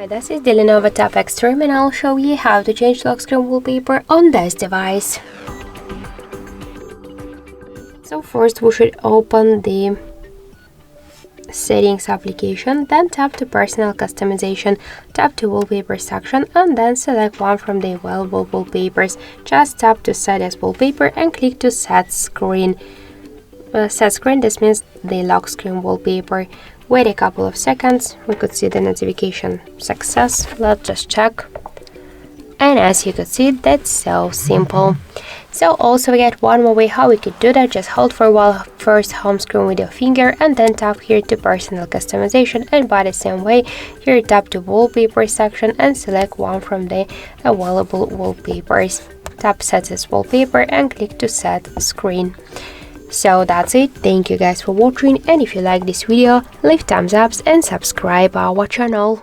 Hi, this is the LENOVO Tab Extreme and I'll show you how to change lock screen wallpaper on this device. So first we should open the settings application, then tap to personal customization, tap to wallpaper section and then select one from the available wallpapers. Just tap to set as wallpaper and click to set screen. This means the lock screen wallpaper. Wait a couple of seconds, we could see the notification success. Let's just check. And as you could see, that's so simple. So also we get one more way how we could do that. Just hold for a while first home screen with your finger and then tap here to personal customization, and by the same way here tap to wallpaper section and select one from the available wallpapers. Tap set as wallpaper and click to set screen. So that's it. Thank you guys for watching, and if you like this video, leave thumbs up and subscribe our channel.